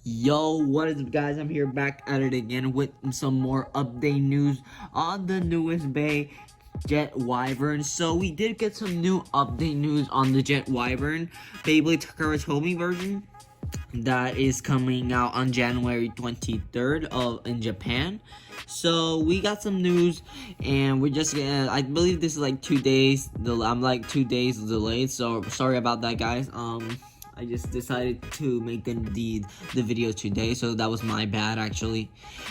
Yo, what is up, guys? I'm here back at it again with some more update news on the newest Bay Jet Wyvern. So we did get some new update news on the Jet Wyvern Beyblade Takaratomi version that is coming out on January 23rd in Japan. So we got some news, and we're just gonna, I believe this is like 2 days. I'm like 2 days delayed, so sorry about that, guys. I just decided to make the video today, so that was my bad actually.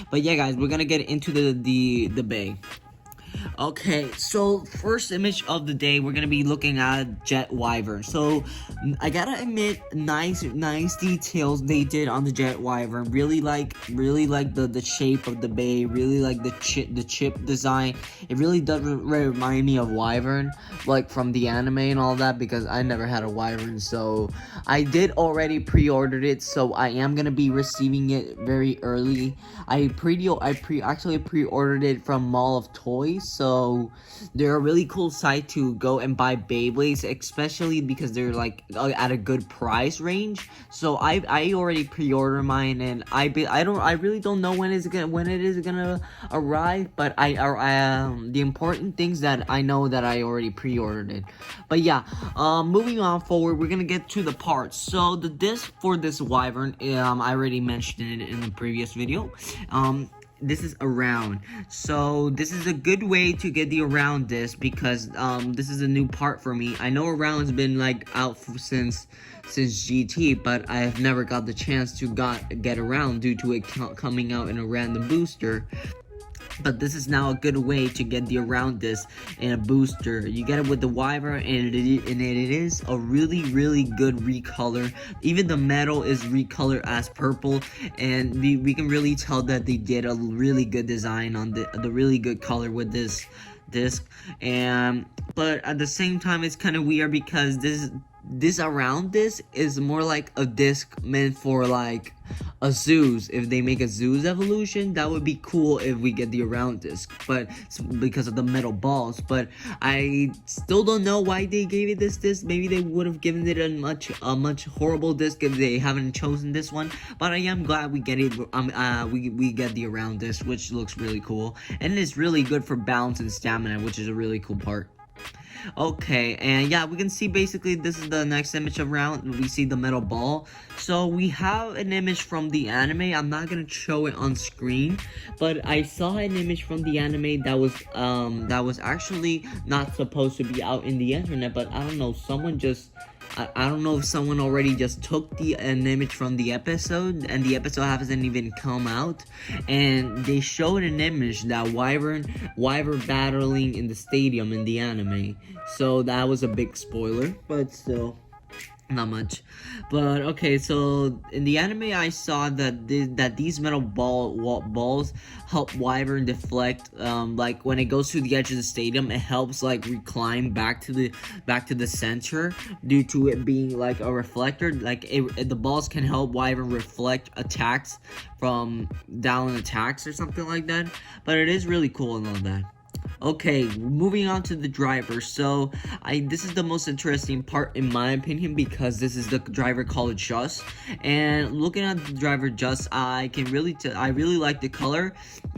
But yeah, guys, we're gonna get into the bay. Okay, so first image of the day, we're gonna be looking at Jet Wyvern. So I gotta admit, nice details they did on the Jet Wyvern. Really like the shape of the bay. Really like the chip design. It really does remind me of Wyvern, like from the anime and all that, because I never had a Wyvern. So I did already pre-ordered it, so I am gonna be receiving it very early. I actually pre-ordered it from Mall of Toys. So they're a really cool site to go and buy Beyblades, especially because they're like at a good price range. So I already pre-ordered mine, and I really don't know when it is gonna arrive, but the important things that I know that I already pre-ordered it. But yeah, moving on forward, we're gonna get to the parts. So the disc for this Wyvern, I already mentioned it in the previous video. This is a round, so this is a good way to get the around disc, because this is a new part for me. I know around's been like out since GT, but I have never got the chance to get around due to it coming out in a random booster. But this is now a good way to get the around disc in a booster. You get it with the Wyvern, and it is a really good recolor. Even the metal is recolored as purple, and we can really tell that they did a really good design on the really good color with this disc. But at the same time, it's kind of weird because this around disc is more like a disc meant for like a Zeus. If they make a Zeus evolution, that would be cool if we get the around disc, but because of the metal balls. But I still don't know why they gave it this disc. Maybe they would have given it a much horrible disc if they haven't chosen this one. But I am glad we get it. We get the around disc, which looks really cool, and it's really good for balance and stamina, which is a really cool part. Okay, and yeah, we can see basically this is the next image around. We see the metal ball. So we have an image from the anime. I'm not gonna show it on screen, but I saw an image from the anime that was actually not supposed to be out in the internet, but I don't know, I don't know if someone already just took an image from the episode, and the episode hasn't even come out, and they showed an image that Wyvern battling in the stadium in the anime. So that was a big spoiler, but still, not much. But okay, so in the anime I saw that these metal balls help Wyvern deflect. Like when it goes to the edge of the stadium, it helps like recline back to the center due to it being like a reflector. Like the balls can help Wyvern reflect attacks from down attacks or something like that. But it is really cool and all that. Okay, moving on to the driver. So this is the most interesting part in my opinion, because this is the driver called Just, and looking at the driver Just, I really like the color.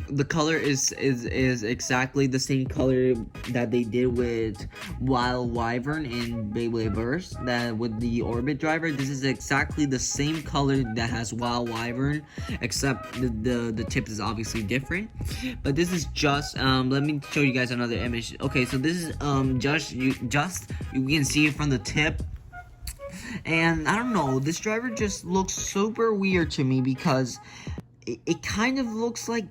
The color is exactly the same color that they did with Wild Wyvern in Beyblade Burst. That with the Orbit driver, this is exactly the same color that has Wild Wyvern, except the tip is obviously different. But this is Just. Let me show you guys another image. Okay, so this is you can see it from the tip. And I don't know, this driver just looks super weird to me, because it kind of looks like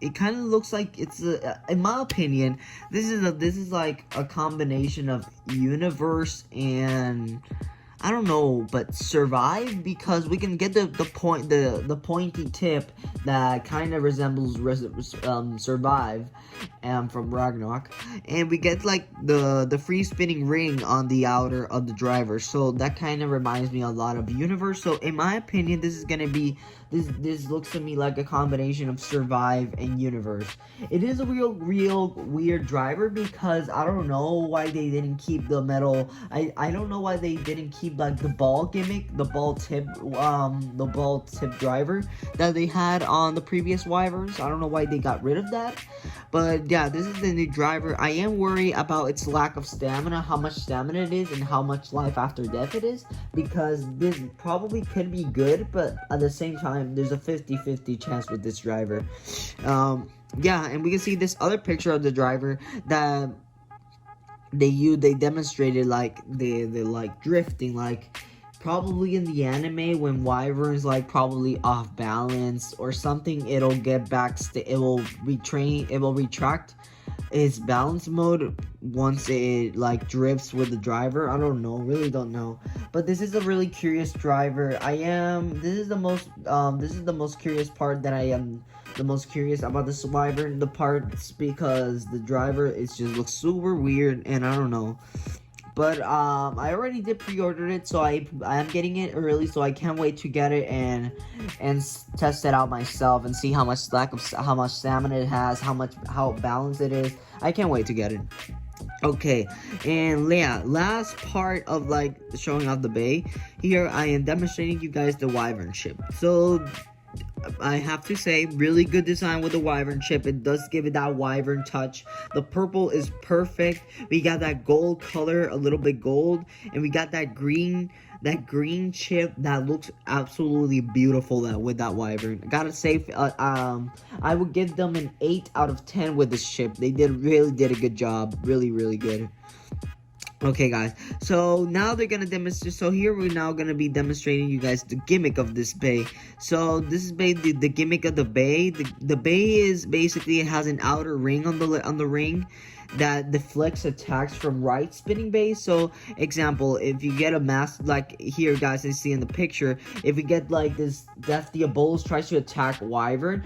it's in my opinion, this is like a combination of Universe and I don't know, but Survive, because we can get the pointy tip that kind of resembles Survive from Ragnarok, and we get like the free spinning ring on the outer of the driver, so that kind of reminds me a lot of Universe. So in my opinion, this is gonna be this looks to me like a combination of Survive and Universe. It is a real weird driver, because I don't know why they didn't keep the metal. I don't know why they didn't keep keep like the ball gimmick, the ball tip driver that they had on the previous Wyverns. I don't know why they got rid of that, but yeah, this is the new driver. I am worried about its lack of stamina, how much stamina it is, and how much life after death it is, because this probably could be good, but at the same time, there's a 50-50 chance with this driver. Yeah, and we can see this other picture of the driver that they demonstrated, like they're like drifting, like probably in the anime when Wyvern's like probably off balance or something, it'll get back, it will retract its balance mode once it like drifts with the driver. I don't know, really don't know, but this is a really curious driver. This is the most curious part that I am the most curious about this Wyvern, the parts, because the driver, it just looks super weird, and I don't know. But I already did pre-order it, so I am getting it early, so I can't wait to get it and test it out myself and see how much stamina it has, how balanced it is. I can't wait to get it. Okay, and yeah, last part of like showing off the bay. Here I am demonstrating you guys the Wyvern ship. So I have to say, really good design with the Wyvern chip. It does give it that Wyvern touch. The purple is perfect. We got that gold color, a little bit gold, and we got that green chip that looks absolutely beautiful with that Wyvern. I gotta say, I would give them an 8 out of 10 with this chip. They really did a good job. Really good. Okay, guys, so now they're gonna demonstrate. So here we're now gonna be demonstrating you guys the gimmick of this bay. So this is the gimmick of the bay. The bay is basically, it has an outer ring on the ring that deflects attacks from right spinning bays. So example, if you get a mass, like here guys, I see in the picture, if you get like this Death Diabolos tries to attack Wyvern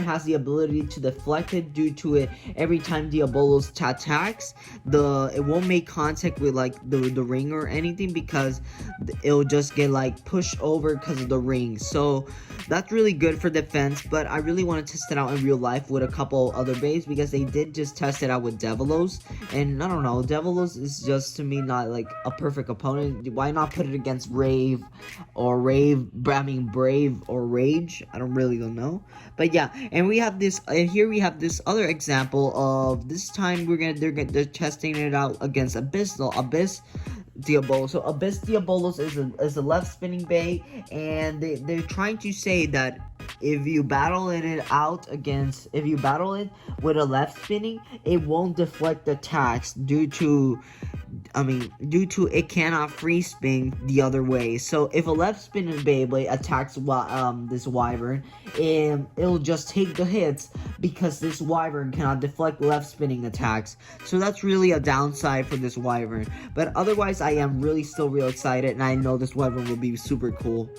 has the ability to deflect it. Due to it, every time Diabolos attacks, it won't make contact with like the ring or anything, because it'll just get like pushed over because of the ring. So that's really good for defense, but I really want to test it out in real life with a couple other bays, because they did just test it out with Diabolos, and I don't know, Diabolos is just to me not like a perfect opponent. Why not put it against Brave or Rage? I don't know, but yeah. And we have this, and here we have this other example of, this time they're testing it out against Abyss Diabolo. So Abyss Diabolos is a left spinning bay, and they're trying to say that if you battle it with a left spinning, it won't deflect attacks due to it cannot free spin the other way. So if a left spinning Beyblade attacks this Wyvern, it'll just take the hits because this Wyvern cannot deflect left spinning attacks. So that's really a downside for this Wyvern. But otherwise, I am still real excited, and I know this Wyvern will be super cool.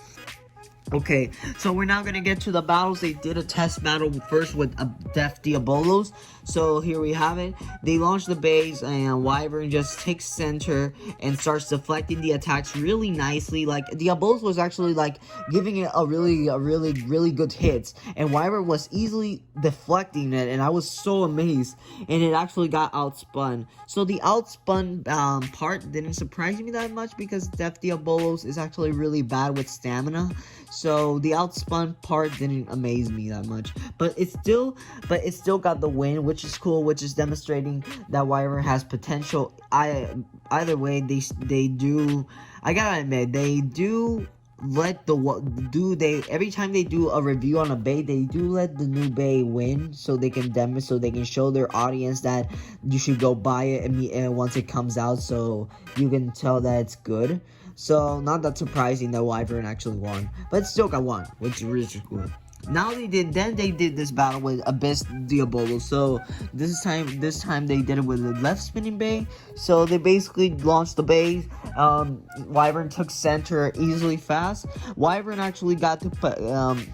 Okay, so we're now gonna get to the battles. They did a test battle first with Death Diabolos. So here we have it. They launch the base, and Wyvern just takes center and starts deflecting the attacks really nicely. Like, Diabolos was actually like giving it a really good hits, and Wyvern was easily deflecting it, and I was so amazed. And it actually got outspun. So the outspun part didn't surprise me that much, because Death Diabolos is actually really bad with stamina. So the outspun part didn't amaze me that much, but it still got the win, which is cool, which is demonstrating that Wyvern has potential. Either way, they do. I gotta admit, they do let every time they do a review on a bay, they do let the new bay win, so they can show their audience that you should go buy it and once it comes out, so you can tell that it's good. So not that surprising that Wyvern actually won, but still got won, which is really cool. Now they did this battle with Abyss Diabolo. So this time they did it with a left spinning bay. So they basically launched the bay. Wyvern took center easily fast. Wyvern actually got to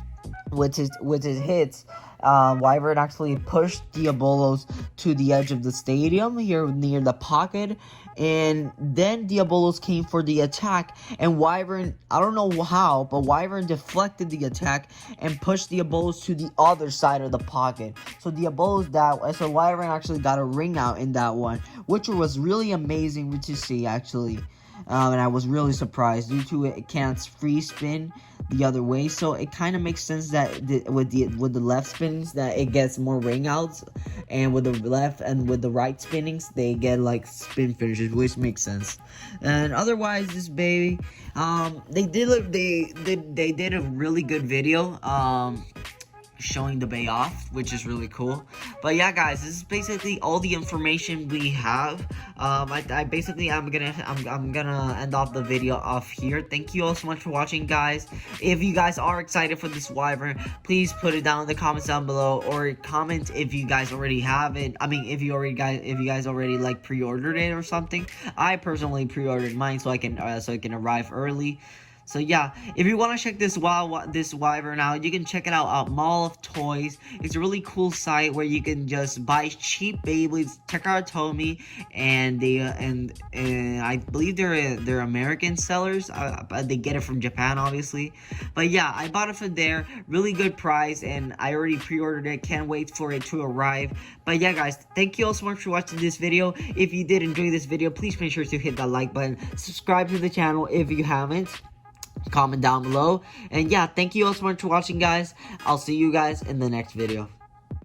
with his hits. Wyvern actually pushed Diabolos to the edge of the stadium here near the pocket, and then Diabolos came for the attack, and Wyvern, I don't know how, but Wyvern deflected the attack and pushed Diabolos to the other side of the pocket. So Wyvern actually got a ring out in that one, which was really amazing to see actually. and I was really surprised due to it can't free spin the other way. So it kind of makes sense that with the left spinnings that it gets more ring outs, and with the left and with the right spinnings they get like spin finishes, which makes sense. And otherwise, this baby, they did a really good video showing the bay off, which is really cool. But yeah, guys, this is basically all the information we have. I'm gonna end off the video off here. Thank you all so much for watching, guys. If you guys are excited for this Wyvern, please put it down in the comments down below, or comment if you guys already have it. I mean, if you guys already like pre-ordered it or something. I personally pre-ordered mine so I can arrive early. So yeah, if you want to check this Wyvern out, you can check it out at Mall of Toys. It's a really cool site where you can just buy cheap Beyblades. Check out Tomy, and they and I believe they're American sellers. They get it from Japan, obviously. But yeah, I bought it from there. Really good price, and I already pre-ordered it. Can't wait for it to arrive. But yeah, guys, thank you all so much for watching this video. If you did enjoy this video, please make sure to hit that like button. Subscribe to the channel if you haven't. Comment down below. And yeah, thank you all so much for watching, guys. I'll see you guys in the next video.